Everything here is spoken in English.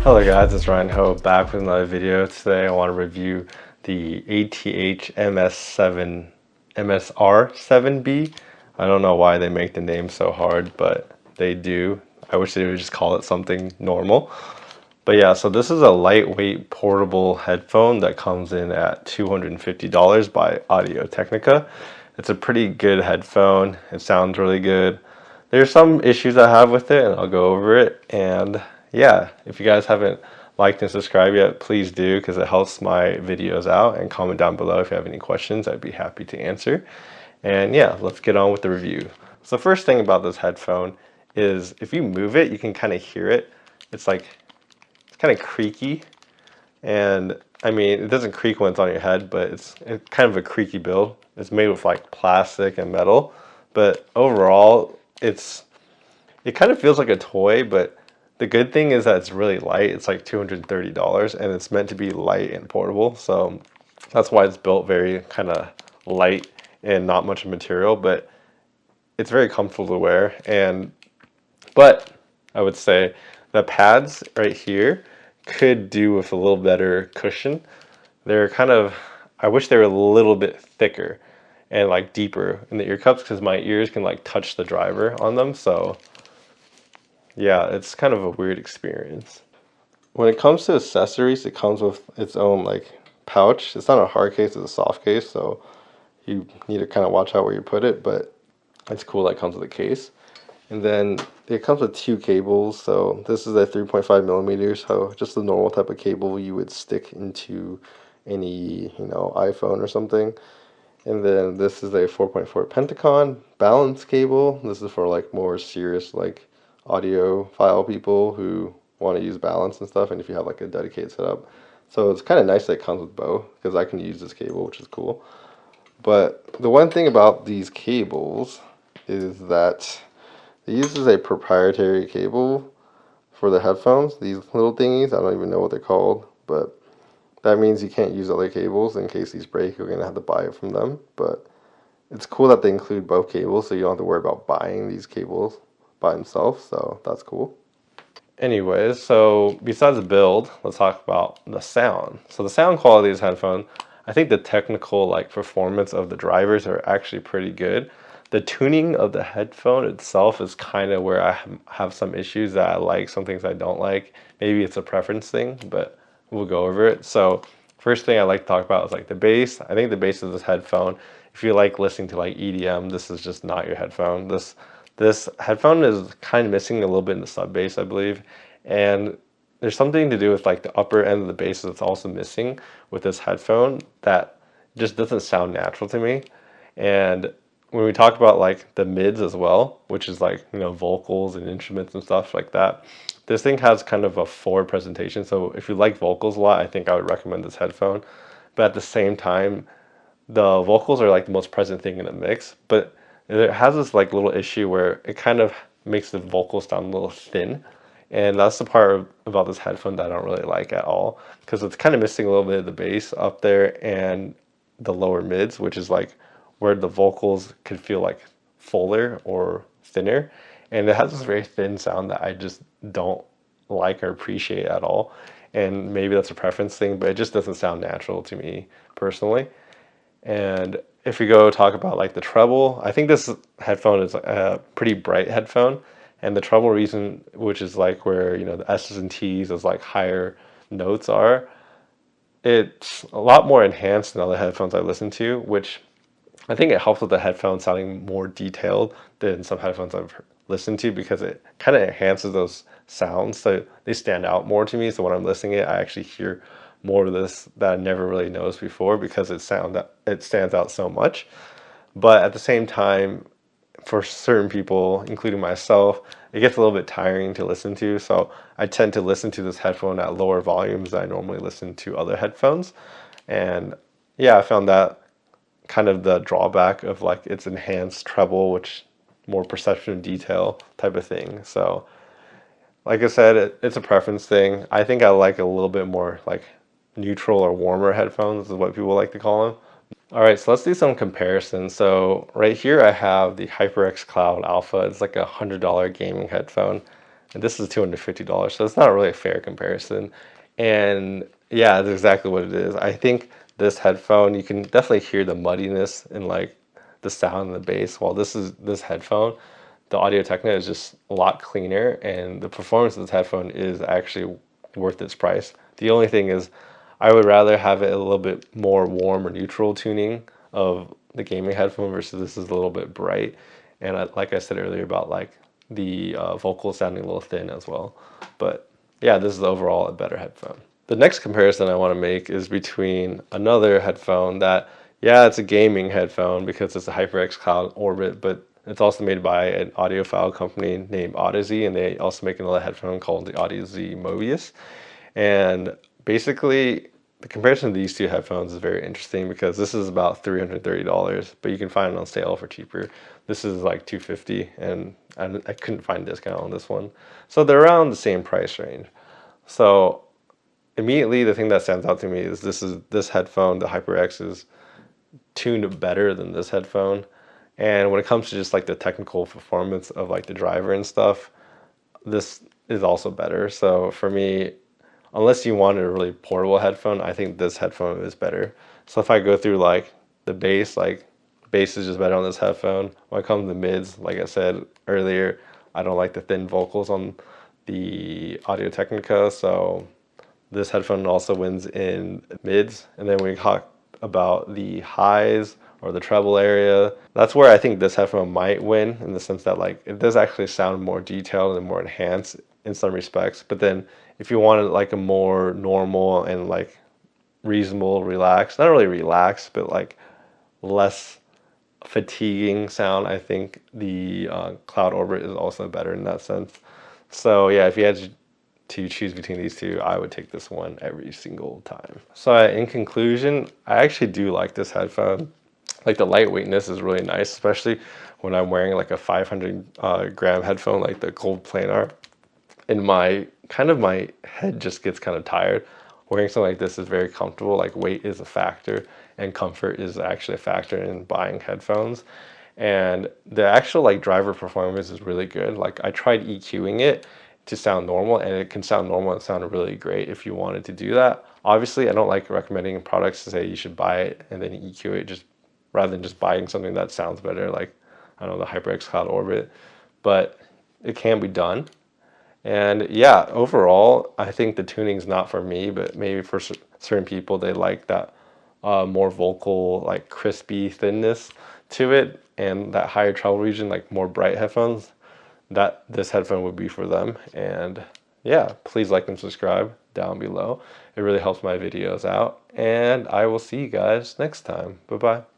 Hello guys, it's Ryan Ho back with another video. Today I want to review the ATH MSR7B. I don't know why they make the name so hard, but they do. I wish they would just call it something normal. But yeah, so this is a lightweight portable headphone that comes in at $250 by Audiotechnica. It's a pretty good headphone. It sounds really good. There's some issues I have with it, and I'll go over it. And yeah, if you guys haven't liked and subscribed yet, please do, because it helps my videos out. And comment down below if you have any questions. I'd be happy to answer. And yeah, let's get on with the review. So the first thing about this headphone is if you move it, you can kind of hear it. It's kind of creaky. And I mean, it doesn't creak when it's on your head, but it's kind of a creaky build. It's made with like plastic and metal, but overall, it kind of feels like a toy. But the good thing is that it's really light. It's like $230, and it's meant to be light and portable. So that's why it's built very kind of light and not much material, but it's very comfortable to wear. But I would say the pads right here could do with a little better cushion. They're kind of, I wish they were a little bit thicker and like deeper in the ear cups, because my ears can like touch the driver on them. So yeah, it's kind of a weird experience. When it comes to accessories, it comes with its own like pouch. It's not a hard case, it's a soft case, so you need to kind of watch out where you put it, but it's cool that it comes with a case. And then it comes with two cables. So this is a 3.5 millimeters, so just the normal type of cable you would stick into any, iPhone or something. And then this is a 4.4 Pentacon balance cable. This is for like more serious like audiophile people who want to use balance and stuff, and if you have like a dedicated setup. So it's kind of nice that it comes with both, because I can use this cable, which is cool. But the one thing about these cables is that it uses a proprietary cable for the headphones. These little thingies, I don't even know what they're called, but that means you can't use other cables. In case these break, you're going to have to buy it from them. But it's cool that they include both cables, so you don't have to worry about buying these cables by themselves, so that's cool. Anyways, so besides the build, let's talk about the sound. So the sound quality of these headphones, I think the technical like performance of the drivers are actually pretty good. The tuning of the headphone itself is kind of where I have some issues that I like, some things I don't like. Maybe it's a preference thing, but we'll go over it. So first thing I like to talk about is like the bass. I think the bass of this headphone, if you like listening to like EDM, this is just not your headphone. This headphone is kind of missing a little bit in the sub bass, I believe. And there's something to do with like the upper end of the bass that's also missing with this headphone that just doesn't sound natural to me. And when we talk about like the mids as well, which is like, vocals and instruments and stuff like that, this thing has kind of a forward presentation. So if you like vocals a lot, I think I would recommend this headphone. But at the same time, the vocals are like the most present thing in the mix, but it has this like little issue where it kind of makes the vocals sound a little thin. And that's the part about this headphone that I don't really like at all, because it's kind of missing a little bit of the bass up there and the lower mids, which is like where the vocals could feel like fuller or thinner. And it has this very thin sound that I just don't like or appreciate at all. And maybe that's a preference thing, but it just doesn't sound natural to me personally. And if we go talk about like the treble, I think this headphone is a pretty bright headphone. And the treble reason, which is like where, the S's and T's, those like higher notes are, it's a lot more enhanced than other headphones I listen to, which I think it helps with the headphones sounding more detailed than some headphones I've listened to, because it kind of enhances those sounds so they stand out more to me. So when I'm listening to it, I actually hear more of this that I never really noticed before, because it stands out so much. But at the same time, for certain people, including myself, it gets a little bit tiring to listen to. So I tend to listen to this headphone at lower volumes than I normally listen to other headphones. And yeah, I found that kind of the drawback of like its enhanced treble, which more perception of detail type of thing. So like I said, it's a preference thing. I think I like a little bit more like neutral or warmer headphones is what people like to call them. All right, so let's do some comparisons. So right here I have the HyperX Cloud Alpha. It's like $100 gaming headphone. and this is $250. So it's not really a fair comparison. And yeah, that's exactly what it is. I think this headphone, you can definitely hear the muddiness and like the sound and the bass. While this headphone, the Audio-Technica is just a lot cleaner, and the performance of this headphone is actually worth its price. The only thing is, I would rather have it a little bit more warm or neutral tuning of the gaming headphone versus this is a little bit bright. And like I said earlier about like the vocals sounding a little thin as well. But yeah, this is overall a better headphone. The next comparison I want to make is between another headphone that, yeah, it's a gaming headphone because it's a HyperX Cloud Orbit, but it's also made by an audiophile company named Audeze, and they also make another headphone called the Audeze Mobius. And basically, the comparison of these two headphones is very interesting because this is about $330, but you can find it on sale for cheaper. This is like $250, and I couldn't find a discount on this one. So they're around the same price range. So immediately, the thing that stands out to me is this headphone, the HyperX, is tuned better than this headphone. And when it comes to just like the technical performance of like the driver and stuff, this is also better. So for me, unless you want a really portable headphone, I think this headphone is better. So if I go through like the bass, like bass is just better on this headphone. When it comes to mids, like I said earlier, I don't like the thin vocals on the Audio-Technica, so this headphone also wins in mids. And then we talk about the highs or the treble area. That's where I think this headphone might win, in the sense that like it does actually sound more detailed and more enhanced in some respects. But then if you wanted like a more normal and like reasonable, relaxed, not really relaxed, but like less fatiguing sound, I think the Cloud Orbit is also better in that sense. So yeah, if you had to choose between these two, I would take this one every single time. So in conclusion, I actually do like this headphone. Like the lightweightness is really nice, especially when I'm wearing like a 500 gram headphone like the Gold Planar. And my head just gets kind of tired. Wearing something like this is very comfortable. Like weight is a factor, and comfort is actually a factor in buying headphones. And the actual like driver performance is really good. Like I tried EQing it to sound normal, and it can sound normal and sound really great if you wanted to do that. Obviously, I don't like recommending products to say you should buy it and then EQ it, just rather than just buying something that sounds better, like I don't know, the HyperX Cloud Orbit. But it can be done. And yeah, overall, I think the tuning's not for me, but maybe for certain people, they like that more vocal, like crispy thinness to it, and that higher treble region, like more bright headphones. That this headphone would be for them. And yeah, please like and subscribe down below. It really helps my videos out. And I will see you guys next time. Bye-bye.